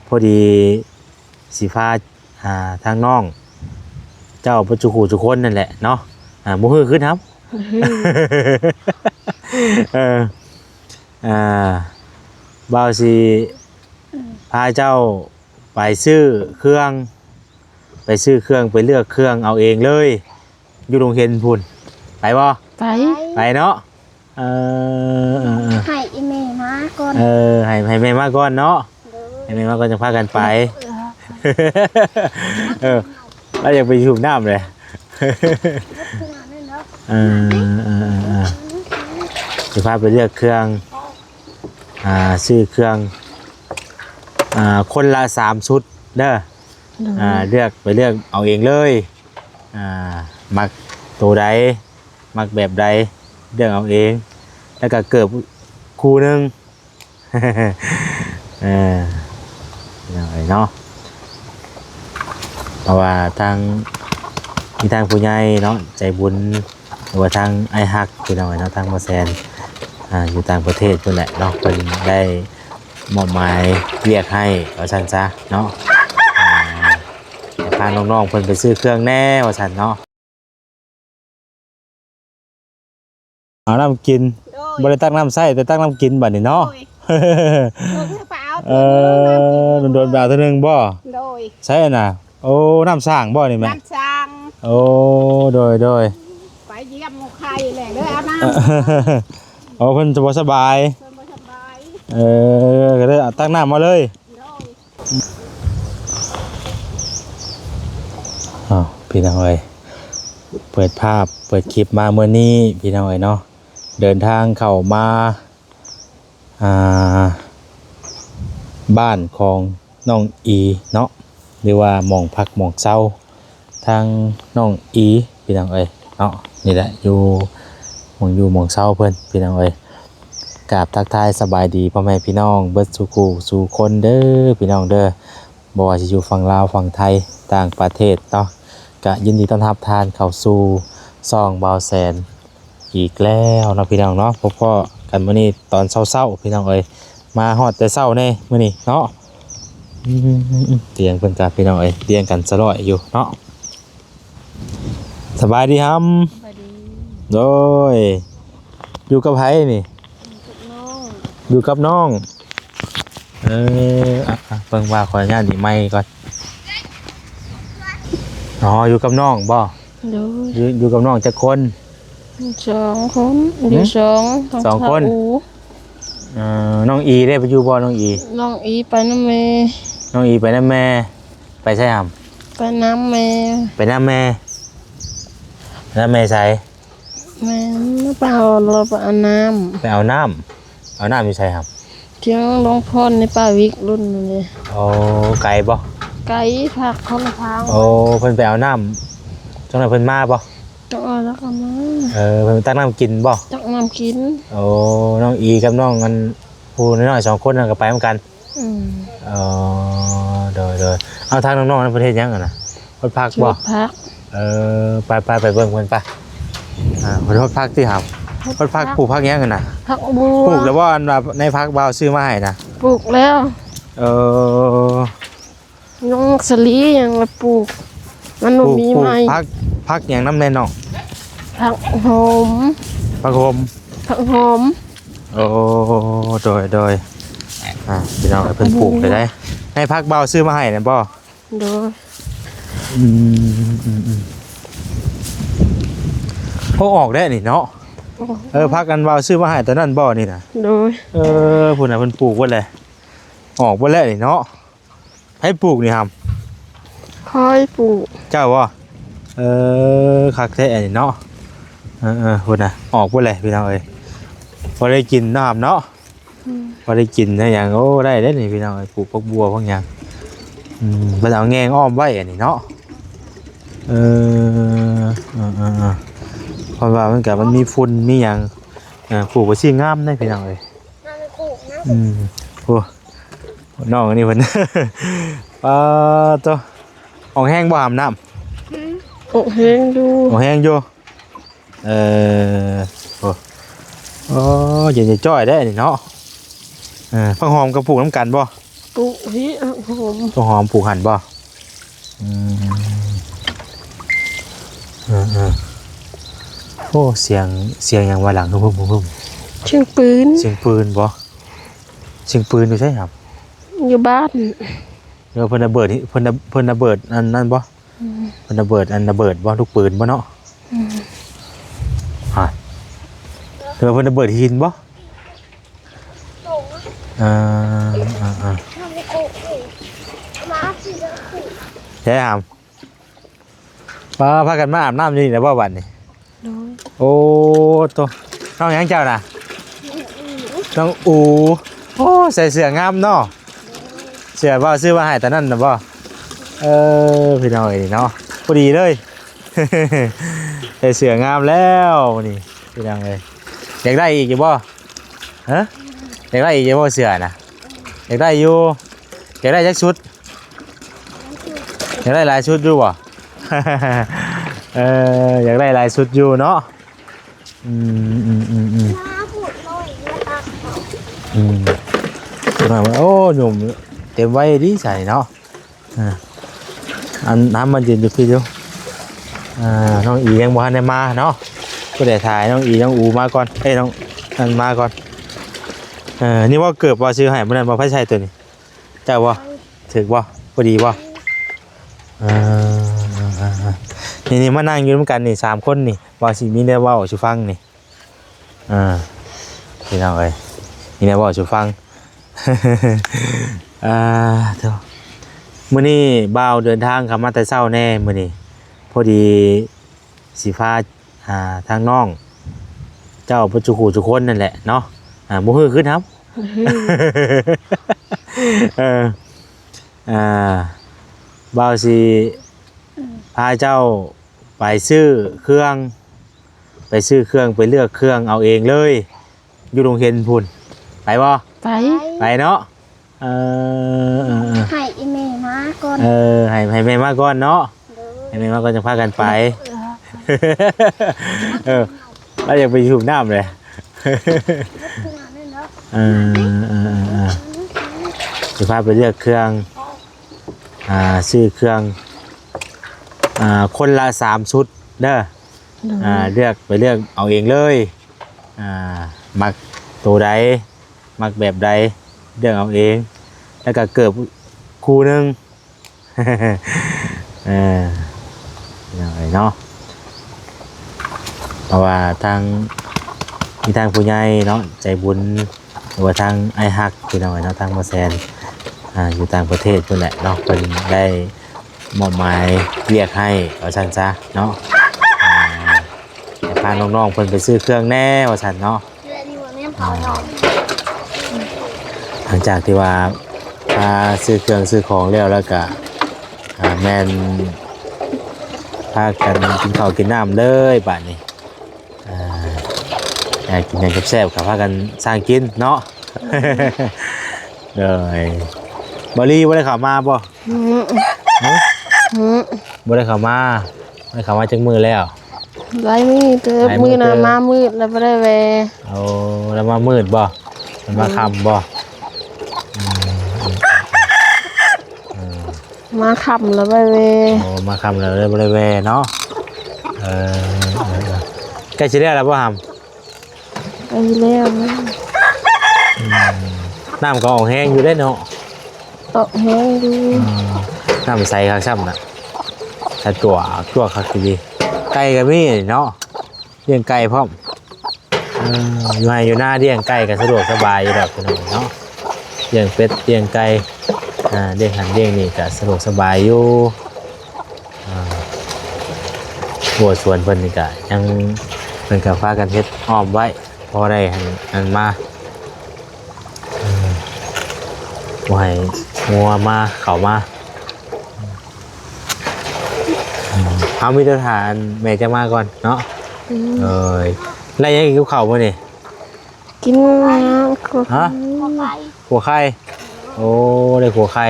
พอดีสีฟ้าทางน้องเจ้าปัจจุคูจุคนนั่นแหละเนาะบ่ฮือขึ้นครับ เออบ่าวสิพาเจ้าไปซื้อเครื่องไปเลือกเครื่องเอาเองเลยอยู่โรงเรียนพุ่นไปบ่ไปเนาะให้อีเมลมาก่อนให้แม่มาก่อนเนาะให้แม่มาก่อนจะพากันไปแล้วอยากไปสูบน้ำเลยจะพาไปเลือกเครื่องซื้อเครื่องคนละ3 ชุดเด้อเลือกเอาเองเลยมักตัวใดมักแบบใดเลือกเอาเองแล้วก็เกิบคู่นึงเนาะเพราะว่ามีทางผู้ใหญ่เนาะใจบุญหรือว่าทางไอฮักคือเราเนาะทางมาแซนอยู่ต่างประเทศเพิ่นแหละเนาะเพิ่นได้มอบหมายเรียกให้ว่าซั่นซะเนาะพาน้องๆเพิ่นไปซื้อเครื่องแน่ว่าซั่นเนาะเอาน้ำกินบ่ได้ตักน้ำใส่แต่ตักน้ำกินบัดนี้เนาะโดนบ่าวเท่านึงบ่ใช่น่ะโอ้น้ำสร้างบ่นี่แม่น้ำสร้างโอ้โดยไปเยี่ยมหมู่ใครแหละเด้อเอาน้ำโอ้เพิ่นจะบ่สบายก็ได้ตักน้ำมาเลยพี่น้องเอ้ยเปิดภาพเปิดคลิปมาเมื่อนี้พี่น้องเอ้ยเนาะเดินทางเข้ามาบ้านของน้องอีเนาะหรือว่าหม่องพักหม่องเช้าทางน้องอีพี่น้องเอ้ยเนาะนี่แหละอยู่หม่องเช้าเพิ่นพี่น้องเอ้ยกราบทักทายสบายดีพ่อแม่พี่น้องเบิดสู่คนเด้อพี่น้องเด้อบ่ว่าสิอยู่ฝั่งลาวฝั่งไทยต่างประเทศเนาะก็ยินดีต้อนรับทานเข้าสู่ซ่องบ่าวแสนอีกแล้วเนาะพี่น้องเนาะพบพ่อกันมื้อนี้ตอนเช้าๆพี่น้องเอ้ยมาฮอดแต่เช้าแน่มื้อนี้เนาะเตียงเพิ่นกับพี่น้องเอ้ยเตียงกันสลอยอยู่เนาะสบายดีครับโดยอยู่กับไผนี่อยู่กับน้องเพิ่งว่าขออนุญาตนี่ไมค์ก่อนอ๋ออยู่กับน้องบ่อยู่กับน้องจักคน2 คนอยู่2 คนน้องอีได้ไปอยู่บ่น้องอีไปน้ำแม่น้องอีไปน้ำแม่ไปใช่ครับไปน้ำแม่ไปน้ำแม่ใส่แม่ไปเอาเราไปเอาน้ำอยู่ใส่ครับเที่ยงลงพ่นในป่าวิกรุ่นนี่โอ้ไก่บ่ไก่ผักคนละทางโอ้เพิ่นไปเอาน้ำจังได๋เพิ่นมาบ่แล้วก็มาเพิ่นตักน้ำกินบ่ตักน้ำกินโอ้น้องอีกับน้องกันผู้น้อย2 คนนั่นก็ไปเหมือนกันโดยเอาทางน้องๆในประเทศยังอ่ะนะรถพักบ่พักไปเบิ่งเพิ่นไปรถพักที่หำรถพักปลูกพักยังกันนะพักบัวปลูกแล้วว่าในพักบ่าวซื้อมาให้นะปลูกแล้วน้องสลียังมาปลูกมันมีไหมพักอย่างน้ำแน่นองผักหอมโอ้โดยพี่น้องเพิ่นปลูกได้ให้พักเบาซื้อมาให้นะบ่โดยพวกออกได้นี่เนาะพักกันเบาซื้อมาให้ตอนนั้นบ่นี่นะโดยพุ่นน่ะเพิ่นปลูกไว้เลยออกไว้แล้วนี่เนาะให้ปลูกนี่ครับค่อยปลูกเจ้าบ่คักแท้นี่เนาะพุ่นน่ะออกไว้เลยพี่น้องเอ้ยพอได้กินเนาะครับเนาะพอได้กินนะอย่างโอ้ได้นี่พี่น้องปลูกพักบัวพักอย่างไปเอาแงงอ้อมไว้อันนี้เนาะเพราะว่ามันมีฝุ่นมีอย่างปลูกไว้สิงามได้พี่น้องเลยโอ้น้องอันนี้เพิ่นตัวออกแห้งบ่อาบน้ำออกแห้งอยู่โอ้เย็นจะจ้อยได้นี่เนาะผักหอมกับปลูกน้ำกันบ่ ปลูกพี่ผม ต้นหอมปลูกหั่นบ่อืมโอ้เสียงหยังว่าหลังพึ่ม เชียงปืน เสียงปืนบ่เสียงปืนอยู่ใช่ครับ อยู่บ้าน เดี๋ยวเพิ่นระเบิดนี่เพิ่นระเบิดอันนั้นบ่เพิ่นระเบิดบ่ลูกปืนบ่เนาะฮะเดี๋ยวเพิ่นระเบิดหินบ่อ่าใช่ครับพากันมาอาบน้ำอยู่นี่นะบ่บัดนี้ น้อย โอ้ตัวน้องหยังเจ้าน่ะน้องอูโอ้ใส่เสื้องามเนาะเสื้อบ่ซื้อมาให้ตอนนั้นน่ะบ่พี่น้องเอ้ยเนาะพอดีเลย ใส่เสื้องามแล้วนี่พี่น้องเอ้ยอยากได้อีกอยู่บ่ฮะอยากได้อีกอยู่บ่เสื้อน่ะอยากได้อยู่อยากได้จักชุดอยากได้หลายชุดอยู่บ่ อยากได้หลายชุดอยู่เนาะโอ้หนุ่มเต็มไว้ดีใส่เนาะอันน้ำมันเย็นอยู่พี่ดูน้องอียังบ่ทันได้มาเนาะก็ได้ถ่ายน้องอีน้องอูมาก่อนน้องอันมาก่อนนี่ว่าเกิดว่าซื้อให้เมื่อนั้นบ่ไผใช้ตัวนี้เจ้าบ่ถึกบ่พอดีบ่นี่มานั่งอยู่ด้วยกันนี่3คนนี่ว่าสิมีแนวเว้าสิฟังนี่พี่น้องเอ้ยมีแนวเว้าสิฟัง เดี๋ยวมื้อนี้บ่าวเดินทางเข้ามาแต่เช้าแน่มื้อนี้พอดีสิพาทางน้องเจ้าปัจจุกูทุกคนนั่นแหละเนาะบ่ฮือขึ้นครับ บ่าวสิพาเจ้าไปซื้อเครื่องไปเลือกเครื่องเอาเองเลยอยู่โรงเรียนพุ่นไปบ่ ไปเนาะให้อีเมลมาก่อน ให้แม่มาก่อนเนาะให้แม่มาก่อนจะพากันไปแล้วอยากไปสูบน้ำเลยจะพาไปเลือกเครื่องซื้อเครื่องคนละ3 ชุดเด้อเลือกเอาเองเลยมักตัวใดมักแบบใดเลือกเอาเองแล้วก็เกิบคู่หนึงอย่างไรเนาะเพราะว่ามีทางผู้ใหญ่เนาะใจบุญหรือว่าทางไอฮักคือหน่อยเนาะทางมาแซนอยู่ต่างประเทศเพิ่นแหละเนาะเพิ่นได้มอบหมายเรียกให้ว่าซั่นซะเนาะพาน้องๆเพิ่นไปซื้อเครื่องแน่ว่าซั่นเนาะหลังจากที่ว่าพาซื้อเครื่องซื้อของแล้วก็แม่นพากันกินข้าวกินน้ำเลยบัดนี้กินอย่างแซ่บๆกับพากันสร้างกินเนาะ เลยบรีบ่ได้เข้ามาบ่บ่ได้เข้ามาจักมือแล้ว ไรมืดมือน่ะมามืดแล้วบ่ได้แว เอาแล้วมามืดบ่มันมาค่ำบ่มาค่ำแล้วบ่ได้แว โอ้มาค่ำแล้วเลยบ่ได้แวเนาะใกล้สิได้แล้วบ่หำ ไปแล้วนะ น้ำก็ออกแห้งอยู่ได้เนาะ ตกแห้งดู น้ำใสคักซ้ำน่ะถ้าตัวคักดีไก่ก็มีเนาะเลี้ยงไก่พร้อมอยู่ให้อยู่หน้าเลี้ยงไก่ก็สะดวกสบายอยู่แบบพี่น้องเนาะเลี้ยงเป็ดเลี้ยงไก่เลี้ยงหันเลี้ยงนี่ก็สะดวกสบายอยู่บัวสวนเพิ่นนี่ก็ยังเพิ่นก็พากันเฮ็ดอ้อมไว้พอได้หันมาบ่ให้งัวมาเข้ามาเอามีทหารแม่จะมาก่อนเนาะแล้วยังกินกับข้าวบ่นี่ กินน้ำ ฮะขัวไข่โอ้ได้ขัวไข่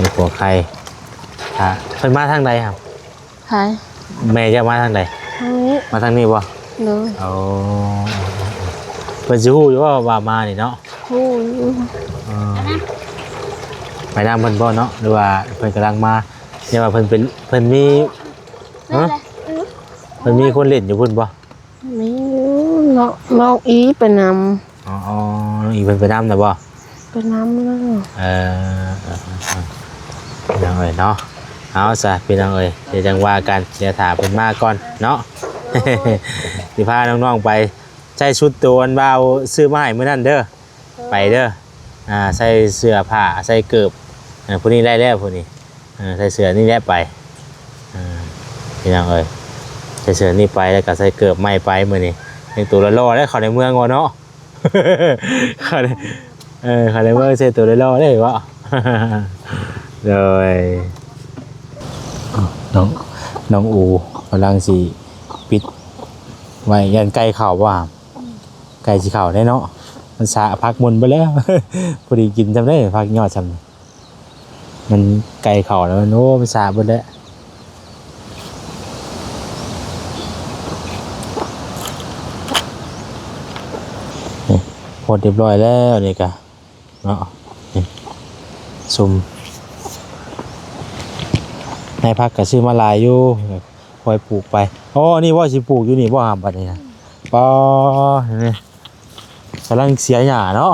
ได้ขัวไข่เพิ่นมาทางใดครับ ใคร แม่จะมาทางใด ทางนี้ มาทางนี้บ่ เลย เอาเพิ่นสิฮู้อยู่ว่ามานี่เนาะ ฮู้ อ่าไปนำเพิ่นบ่เนาะหรือว่าเพิ่นกำลังมาเรียกว่าเพิ่นมีฮะเพิ่นมีคนเล่นอยู่พุ่นบ่ มีน้องอีไปน อ๋ออีเพิ่นไปนำน่ะบ่ ำไปนำแล้ว พี่น้องเอ้ยเนาะเอาซะพี่น้องเอ้ยเดี๋ยวจังว่ากันเดี๋ยวถามเพิ่นมาก่อนเนาะ สิพาน้องๆไปใส่ชุดตัวอันบ่าวซื้อมาให้มื้อนั้นเด้อไปเด้อใส่เสื้อผ้าใส่เกิบผู้นี้ได้แล้วผู้นี้ใส่เสื้อนี่แหละไปพี่น้องเอ้ยใส่เสื้อนี่ไปแล้วก็ใส่เกิบไม่ไปมื้อนี้ยังตัวละล้อได้เข้าในเมืองบ่เนาะ เข้าในเข้าในเมืองใส่ตัวละล้อได้บ่ เลยน้องอูกำลังสิปิดไว้ยันไก่เข่าว่าไก่สิเข่าได้เนาะมันสาพักมนไปแล้ว พอดีกินจำได้พักยอดจำมันไก่เข่าแล้วมันโอ้มันสาหมดแล้วพอเรียบร้อยแล้วนี่กะเนาะซุ่มในพักก็ซื้อมาหลายอยู่คอยปลูกไปอ๋อนี่ว่าสิปลูกอยู่นี่ว่าหามบัดนี้นะปอนี่กำลังเสียหญ้าเนาะ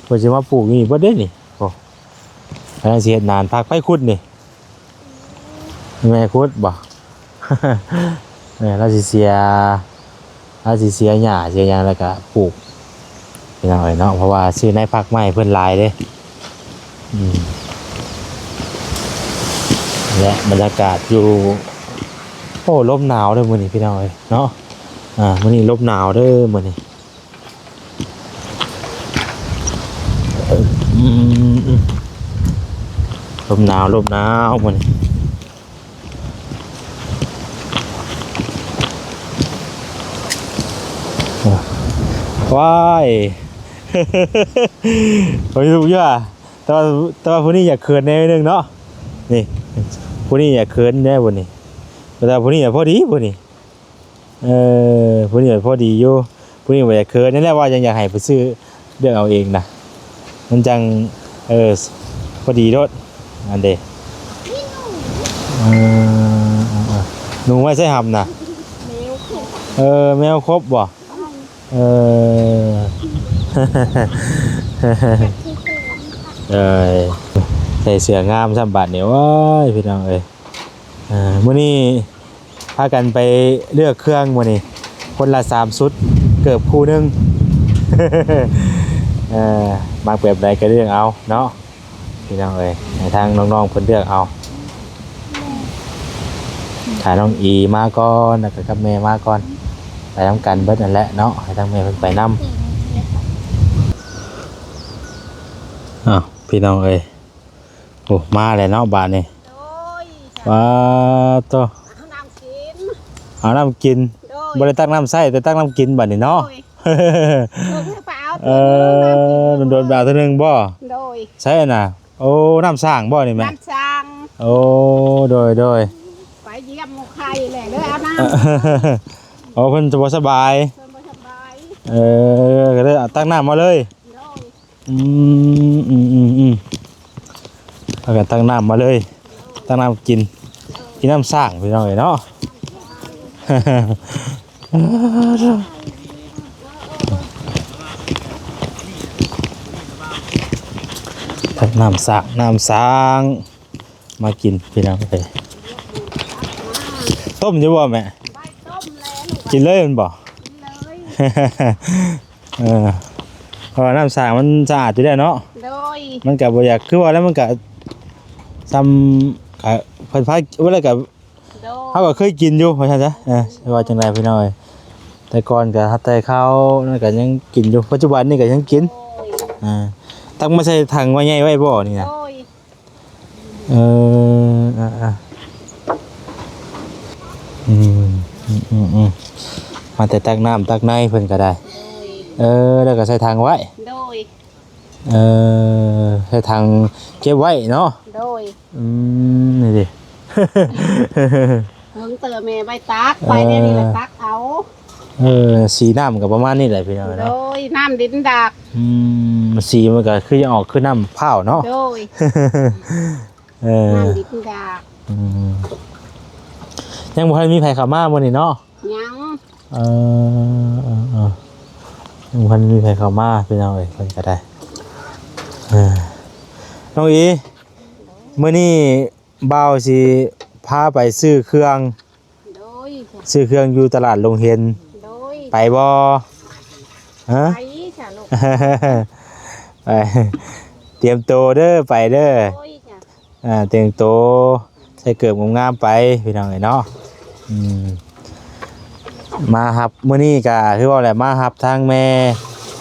เพิ่นสิมาปลูกอยู่นี่บ่ได้นี่โอ้กำลังสิเฮ็ดนานพักไปขุดนี่แม่ขุดบ่ เราสิเสียหญ้าเสียหยังแล้วก็ปลูกพี่น้องเอ้ยเนาะเพราะว่าซื้อในพักใหม่เพิ่นหลายเด้และบรรยากาศอยู่โอ้ลมหนาวเด้อมื้อนี้พี่น้องเอ้ยเนาะมื้อนี้ลมหนาวเด้อมื้อนี้ลมหนาวมื้อนี้ว้าย โอ้ยลูกเยอะแต่ว่าผู้นี้อยากเขินแน่นึงเนาะนี่ผู้นี้อยากเขินแน่ผู้นี้แต่ผู้นี้อยากพอดีผู้นี้ผู้นี้อยากพอดีอยู่ผู้นี้บ่อยากเขินนั่นแหละว่ายังอยากให้ไปซื้อเลือกเอาเองนะมันจังพอดีโดดอันเด้หนูไม่ใช่หำนะแมวครบบ่ใส่เสื้องามซ้ำบาดเนี่ยว้ายพี่น้องเอ้ยมื้อนี้พากันไปเลือกเครื่องมื้อนี้คนละ3ชุดเกือบคู่หนึง บางแบบใดก็เลือกเอาเนาะพี่น้องเอ้ยให้ทางน้องๆเพิ่นเลือกเอาถ้าน้องอีมาก่อนแล้วก็กับแม่มาก่อนไปทำกันเบิดนั่นแหละเนาะให้ทางแม่เพิ่นไปนำพี่น้องเอ้ยโอ้มาแล้วเนาะบาดนี้ว้าโตเอาน้ำกินบ่ได้ตักน้ำใส่แต่ตักน้ำกินบัดนี้เนาะโดนบ่าวเทื่อนึงบ่ใช่น่ะโอ้น้ำสร้างบ่นี่แม่น้ำสร้างโอ้โดยไปเยี่ยมหมู่ใครแหละเด้อเอาน้ำโอ้เพิ่นจะบ่สบายก็ได้ตักน้ำมาเลยเอากันตักน้ำมาเลยตักน้ำกินน้ำสร้างพี่น้องเอ้ยเนาะ ตักน้ำสร้างมากินพี่น้องเอ้ยต้มอยู่บ่แม่กินเลยมันบ่ เพราะว่าน้ำสร้างมันสะอาดอยู่แล้วเนาะมันก็บ่อยากคือว่าแล้วมันก็ซ้ำเพิ่นพาว่าแล้วก็เฮาก็เคยกินอยู่ว่าซั่นซะว่าจังได๋พี่น้อยแต่ก่อนก็แต่ข้าวนั่นก็ยังกินอยู่ปัจจุบันนี่ก็ยังกินตั้งมาใส่ถังไว้ใหญ่ไว้บ่นี่นะมาแต่ตักน้ำตักในเพิ่นก็ได้แล้วก็ใส่ถังไว้ใส่ถังเก็บไว้เนาะนี่ดิ เพิ่งเติมแม่ใบตักไปเนี่ยนี่แหละตักเอา สีน้ำก็ประมาณนี้แหละพี่น้อง โด เนาะ ยน้ำดินดาก สีมันก็คือจะออกคือน้ำเผาเนาะ โดย น้ำดินดาก ยังบ่ทันมีไผเข้ามามื้อนี้เนาะ ยัง ยังบ่ทันมีไผเข้ามาพี่น้องเอ้ยเพิ่นก็ได้น้องอีมื้อนี้บ่าวสิพาไปซื้อเครื่อง โดย ซื้อเครื่องอยู่ตลาดโรงเรียน โดย ไปบ่ฮะ ไปจ้ะลูก ไปเตรียมตัวเด้อไปเด้อ โดยจ้ะ เตรียมตัวใส่เกิบงามๆไปพี่น้องเอ้ยเนาะมาครับมื้อนี้ก็คือว่าแหละมาครับทางแม่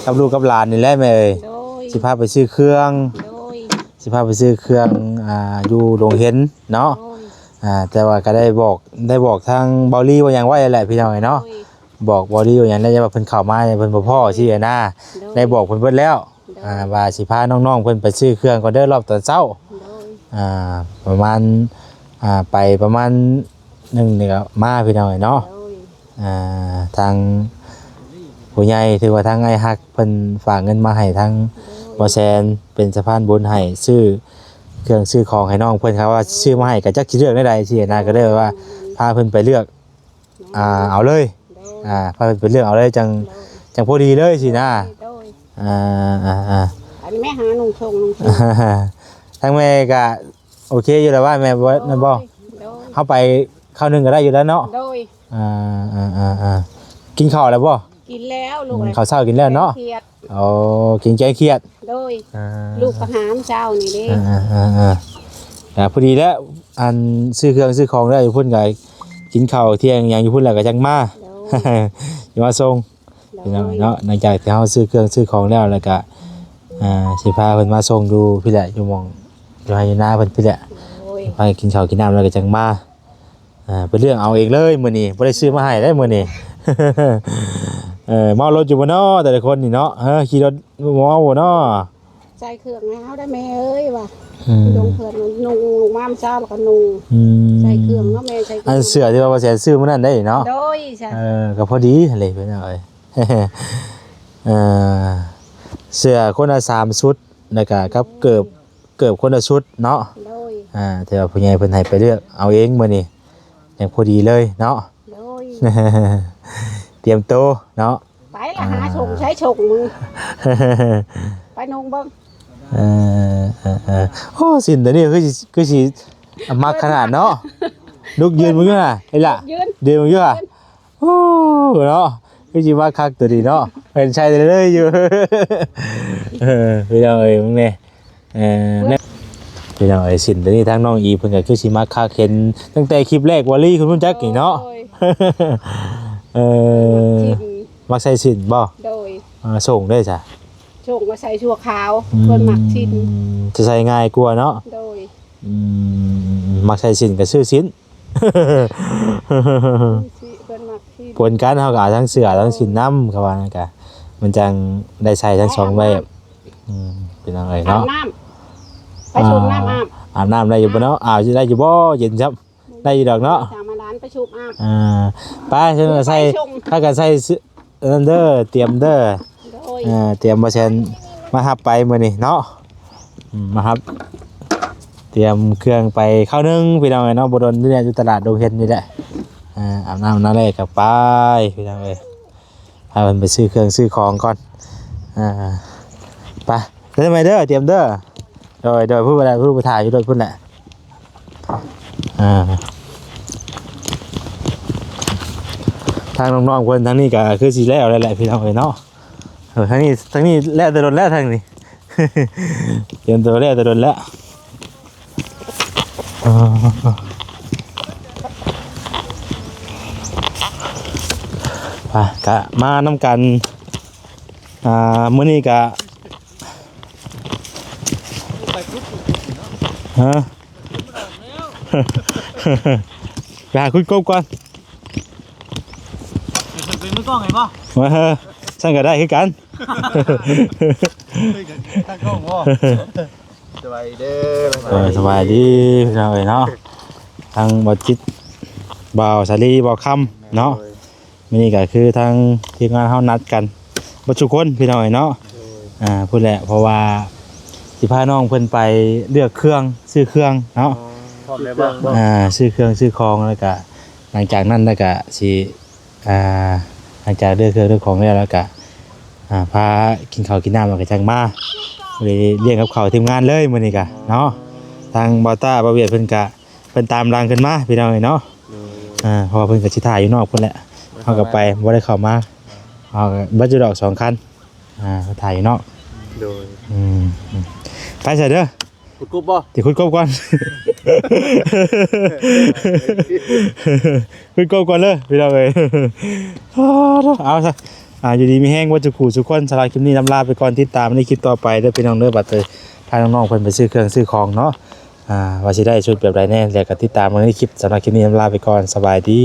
กับลูกกับหลานนี่แหละแม่เอ้ย โดย สิพาไปซื้อเครื่อง โดย สิพาไปซื้อเครื่องอยู่โรงเรียนเนาะ โดย แต่ว่าก็ได้บอกทางเบาลี่ว่าหยังไว้แหละพี่น้องเอ้ยเนาะ โดย บอกเบาลี่ว่าหยังแล้วว่าเพิ่นเข้ามาเพิ่นบ่พอสิหน้าได้บอกเพิ่นเบิดแล้วว่าสิพาน้องๆเพิ่นไปซื้อเครื่องก่อนเด้อรอบตอนเช้า โดย ประมาณไปประมาณ1นี่ก็มาพี่น้องเอ้ยเนาะ โดย ทางผู้ใหญ่ถือว่าทางไอ้ฮักเพิ่นฝากเงินมาให้ทางบ่แซนเป็นสะพานบุญให้ซื้อเครื่องซื้อของให้น้องเพิ่นครับว่าซื้อมาให้ก็จักสิเลือกได้ใดสินะก็เลยว่าพาเพิ่นไปเลือกเอาเลย โดย พาเพิ่นไปเลือกเอาเลยจังพอดีเลยสินะ โดย อันนี้แม่หานุ่งชงนุ่งชง ทางแม่ก็โอเคอยู่แล้วว่าแม่บ่นั่นบ่ โดย เฮาไปข้าวนึงก็ได้อยู่แล้วเนาะ โดย กินข้าวแล้วบ่ กินแล้วลูก ข้าวเช้ากินแล้วเนาะ เครียด อ๋อกินแกงเครียด โดยลูกประหารเจ้านี่เด้ พอดีแล้วอันซื้อเครื่องซื้อของได้อยู่พุ่นก็กินข้าวเที่ยงอย่างอยู่พุ่นแล้วก็จังมา อยู่มาส่งพี่น้องเนาะหลังจากที่เฮาซื้อเครื่องซื้อของแล้วก็สิพาเพิ่นมาส่งดูพี่แหละอยู่หม้องอยู่ให้อยู่หน้าเพิ่นพี่แหละ โอ้ย ไปกินข้าวกินน้ำแล้วก็จังมาเป็นเรื่องเอาเองเลยมื้อนี้บ่ได้ซื้อมาให้ได้มื้อนี้ เมารถอยู่บ่เนาะแต่ละคนนี่เนาะขี่รถเมาบ่เนาะ ใส่เครื่องให้เฮาได้แม่เอ้ยว่ะลงเครื่องนุ่งลงมาเช้าแล้วก็นุ่งใส่เครื่องเนาะแม่ใส่เครื่ อันเสื้อที่ว่าบ่แสนซื้อมื้อนั้นได้เนาะ โดยจ้ะ ก็พอดีหั่นเลยเพิ่นเอาไว้ เสื้อคนละ3ชุดแล้วก็กับเกิบคนละชุดเนาะ โดย แต่ว่าผู้ใหญ่เพิ่นให้ไปเลือกเอาเองมื้อนี้ยังพอดีเลยเนาะ โดย เตรียมตัวเนาะ ไปละหาชงใช้ชงมึงไปนุ่งเบิ่ง โอ้สินแต่นี่คือสิมักขนาดเนาะลูกยืนมึงอยู่น่ะไอ้ล่ะ ยืน เดินมึงอยู่อ่ะโอ้เนาะคือสิมักคักตัวนี้เนาะเป็นชายเลยอยู่ พี่น้องเอ้ยมึงเนี่ยพี่น้องเอ้ยสินแต่นี่ทั้งน้องอีเพิ่นก็คือสิมักคักเห็นตั้งแต่คลิปแรกวอลลี่คุณรู้จักนี่เนาะ มักใส่สินบ่ โดย ส่งได้จ้ะ ชงมาใส่ชั่วขาวเพิ่นมักชิ้น จะใส่ง่ายกว่าเนาะ โดย มักใส่สินกับซื้อสิน เพิ่นมักชิ้น ปนกันเฮาก็เอาทั้งเสื้อทั้งสินน้ำก็ว่านั่นก็มันจังได้ใช้ทั้งสองแบบเป็นจังได อาบ เนาะ น้ำไปชุบน้ำอาบ น้ำได้อยู่บ่เนาะสิได้อยู่บ่เย็นซับได้อยู่ดอกเนาะ สามร้านไปชุบอาบ ไปเชิญใส่ถ้าก็ใส่นั่นเด้อเตรียมเด้อ โดย เตรียมบ่แซนมารับไปมื้อนี้เนาะมารับเตรียมเครื่องไปเข้านึงพี่น้องเอ้ยเนาะบ่โดนนี่แหละอยู่ตลาดดงเฮ็ดนี่แหละอาบน้ำนั่นแหละก็ไปพี่น้องเอ้ยพาเพิ่นไปซื้อเครื่องซื้อของก่อนไปเด้อไหมเด้อเตรียมเด้อโดยผู้บ่ได้ผู้บ่ถ่ายอยู่โดยพุ่นแหละทางน้องๆเพิ่นทางนี้ก็คือสิแล้วแหละพี่น้องเอ้ยเนาะทางนี้แล้วแต่โดนแล้วทางนี้ เตรียมตัวแล้วแต่โดนแล้วไปกะมานำกันมื้อนี้กะฮะ ไปหาคุณกบก่อนเป็นมือกล้องไงบ่มาสั่งก็ได้คือกันตั้งกล้องบ่สบายดีเด้อสบายดีพี่น้องเนาะทางบ่จิตบ่าวสาลีบ่คำเนาะ มื้อนี้ก็คือทางทีมงานเฮานัดกันบ่ทุกคนพี่น้องเนาะพูดแหละเพราะว่าสิพาน้องเพิ่นไปเลือกเครื่องซื้อเครื่องเนาะ พร้อมแล้วบ่ ซื้อเครื่องซื้อของแล้วก็หลังจากนั้นแล้วก็สิหลังจากเลือกเครื่องเลือกของแล้วก็พากินข้าวกินน้ำแล้วก็จังมาเลยเลี้ยงกับข้าวทีมงานเลยมื้อนี้ก็เนาะทางบ่าวต้าบ่าวเวียดเพิ่นก็เพิ่นตามรังขึ้นมาพี่น้องเนาะเพราะว่าเพิ่นก็สิถ่ายอยู่นอกพุ่นแหละเฮาก็ไปบ่ได้เข้ามาเฮาก็บัดอยู่ดอก2คันเขาถ่ายอยู่นอก โดย ไปซะเด้อ คุณกุ๊บบ่ ติคุดกบก่อน คุดกบก่อนเลยพี่น้องเอ้ยเอาซะอยู่ดีมีแห้งว่าจะขู่ทุกคนสำหรับคลิปนี้นำลาไปก่อนติดตามในคลิปต่อไปเด้อพี่น้องเด้อบัดเตยพาน้องๆเพิ่นไปซื้อเครื่องซื้อของเนาะว่าสิได้ชุดแบบใดแน่แล้วก็ติดตามในคลิปสำหรับคลิปนี้นำลาไปก่อนสบายดี